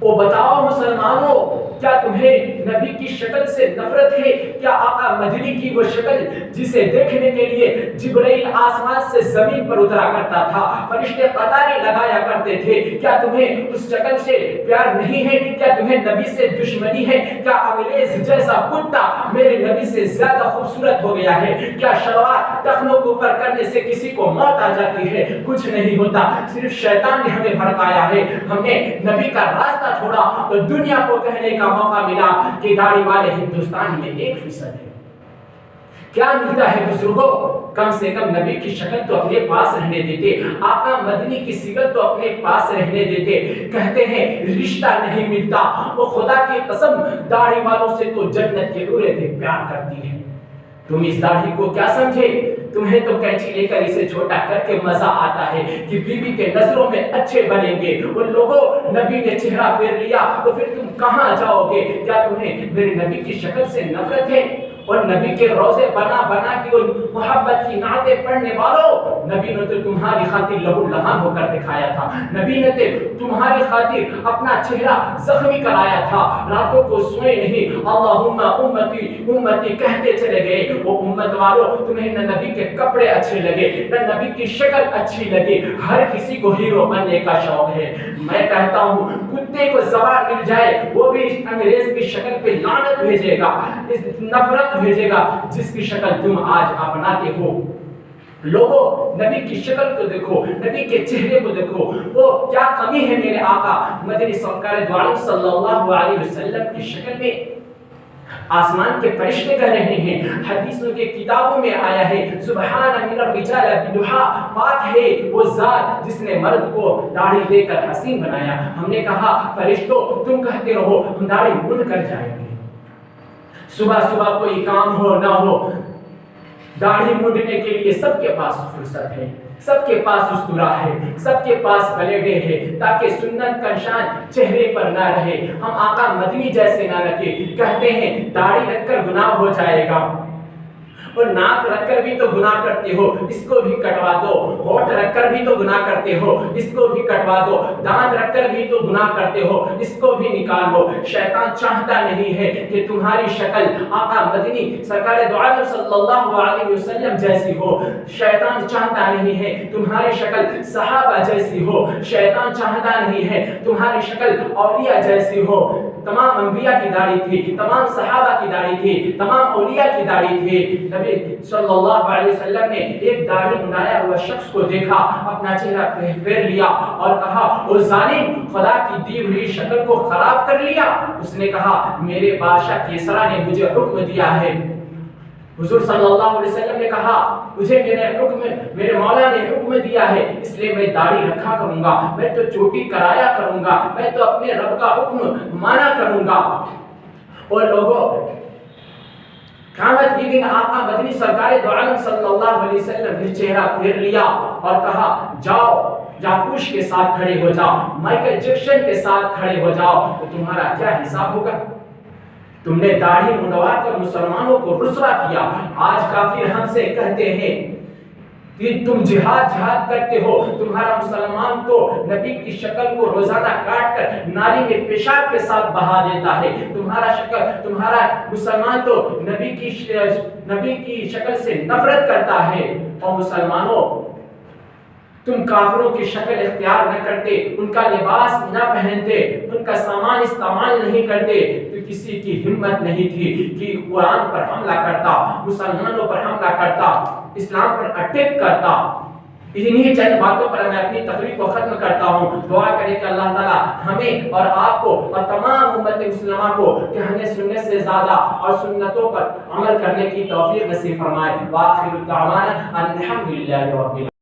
وہ بتاؤ مسلمانوں، کیا تمہیں نبی کی شکل سے نفرت ہے؟ کیا آقا مدنی کی وہ شکل جسے دیکھنے کے لیے جبرائیل آسمان سے زمین پر اترا کرتا تھا، فرشتے قطاریں لگایا کرتے تھے، کیا تمہیں اس شکل سے پیار نہیں ہے؟ کیا تمہیں نبی سے دشمنی ہے؟ کیا انگریز جیسا کتا میرے نبی سے زیادہ خوبصورت ہو گیا ہے؟ کیا شلوار ٹخنوں کے اوپر کرنے سے کسی کو موت آ جاتی ہے؟ کچھ نہیں ہوتا، صرف شیطان نے ہمیں بھڑکایا ہے۔ ہم نے نبی کا راستہ چھوڑا تو دنیا کو کہنے کا موقع ملا کہ داڑھی والے ہندوستان میں 1% ہے۔ کیا ملتا ہے بزرگوں؟ کم سے کم نبی کی شکل تو اپنے پاس رہنے دیتے، آقا مدنی کی صفت تو اپنے پاس رہنے دیتے۔ کہتے ہیں رشتہ نہیں ملتا، وہ خدا کی قسم داڑھی والوں سے تو جنت کے عورتیں بھی پیار کرتی ہیں۔ تم اس داڑھی کو کیا سمجھے؟ تمہیں تو کینچی لے کر اسے چھوٹا کر کے مزہ آتا ہے کہ بیوی کے نظروں میں اچھے بنیں گے۔ اور لوگوں، نبی نے چہرہ پھیر لیا تو پھر تم کہاں جاؤ گے؟ کیا تمہیں میرے نبی کی شکل سے نفرت ہے؟ اور نبی کے روزے بنا بنا کے اور محبت کی نعتیں پڑھنے والوں، نبی نے تو تمہاری خاطر لہو لہان ہو کر دکھایا تھا، نبی نے تو تمہاری خاطر اپنا چہرہ زخمی کرایا تھا، راتوں کو سوئے نہیں، اللہم امتی امتی کہتے چلے گئے۔ وہ امت والوں، تمہیں نہ نبی کے کپڑے اچھے لگے، نہ نبی کی شکل اچھی لگی، ہر کسی کو ہیرو بننے کا شوق ہے۔ میں کہتا ہوں کتے کو زبان مل جائے وہ بھی انگریز کی شکل پہ لعنت بھیجے گا، نفرت بھیجے گا جس کی شکل تم آج اپناتے ہو۔ لوگوں، نبی کی شکل کو دیکھو، نبی کے چہرے کو دیکھو، وہ کیا کمی ہے میرے آقا مدنی سرکار دو عالم صلی اللہ علیہ وسلم کی شکل میں؟ آسمان کے فرشتے کہہ رہے ہیں، حدیثوں کے کتابوں میں آیا ہے، سبحان من الرجال بدحا، پاک ہے وہ ذات جس نے مرد کو داڑھی دے کر حسین بنایا۔ ہم نے کہا فرشتوں تم کہتے رہو، ہم داڑھی مونڈ کر جائیں گے۔ صبح صبح کوئی کام ہو نہ ہو، داڑھی مونڈنے کے لیے سب کے پاس فرصت ہے، سب کے پاس اسطورہ ہے، سب کے پاس بلیڈے ہے، تاکہ سنت کا نشان چہرے پر نہ رہے، ہم آقا مدنی جیسے نہ رکھے۔ کہتے ہیں داڑھی رکھ کر گناہ ہو جائے گا، اور ناک رکھ کر بھی تو گناہ کرتے ہو، اس کو بھی کٹوا دو، ہونٹ رکھ کر بھی تو گناہ کرتے ہو، اس کو بھی کٹوا دو، دانت رکھ کر بھی تو گناہ کرتے ہو، اس کو بھی نکال لو۔ شیطان چاہتا نہیں ہے کہ تمہاری شکل آقا مدنی سرکار دو عالم صلی اللہ علیہ وسلم جیسی ہو، شیطان چاہتا نہیں ہے تمہاری شکل صحابہ جیسی ہو، شیطان چاہتا نہیں ہے تمہاری شکل اولیاء جیسی ہو۔ تمام انبیاء کی داڑھی تھی، تمام صحابہ کی داڑھی تھی، تمام اولیاء کی داڑھی تھی۔ نبی صلی اللہ علیہ وسلم نے ایک داڑھی منڈایا ہوا شخص کو دیکھا، اپنا چہرہ پھیر لیا اور کہا او ظالم، خدا کی دی ہوئی شکل کو خراب کر لیا۔ اس نے کہا میرے بادشاہ کیسرا نے مجھے حکم دیا ہے۔ حضور صلی اللہ علیہ وسلم نے کہا مجھے میرے مولا نے حکم دیا ہے، اس لیے میں داڑھی رکھا کروں گا، میں تو چوٹی کرایا کروں گا، میں تو اپنے رب کا حکم مانا کروں گا۔ اور لوگوں، قیامت کے دن آقا مدنی سرکار دو عالم صلی اللہ علیہ وسلم نے چہرہ پھیر لیا اور کہا جاؤ جاکوش کے ساتھ کھڑے ہو جاؤ، مائیکل جیکسن کے ساتھ کھڑے ہو جاؤ، تو تمہارا کیا حساب ہوگا؟ تم نے داڑھی منڈوا کر مسلمانوں کو رسوا کیا۔ آج کافر ہم سے کہتے ہیں کہ تم جہاد کرتے ہو، تمہارا مسلمان تو نبی کی شکل کو روزانہ کاٹ کر نالی میں پیشاب کے ساتھ بہا دیتا ہے، تمہارا مسلمان تو نبی کی شکل سے نفرت کرتا ہے۔ اور مسلمانوں، تم کافروں کی شکل اختیار نہ کرتے، ان کا لباس نہ پہنتے، ان کا سامان استعمال نہیں کرتے، تو کسی کی ہمت نہیں تھی کہ قرآن پر حملہ کرتا، مسلمانوں پر حملہ کرتا، اسلام پر اٹیک کرتا۔ انہی چند باتوں پر میں اپنی تقریر کو ختم کرتا ہوں۔ دعا کریں کہ اللہ تعالیٰ ہمیں اور آپ کو اور تمام امت مسلمہ کو کہنے سننے سے زیادہ اور سنتوں پر عمل کرنے کی توفیق نصیب فرمائے۔ وآخر دعوانا ان الحمد للہ رب العالمین۔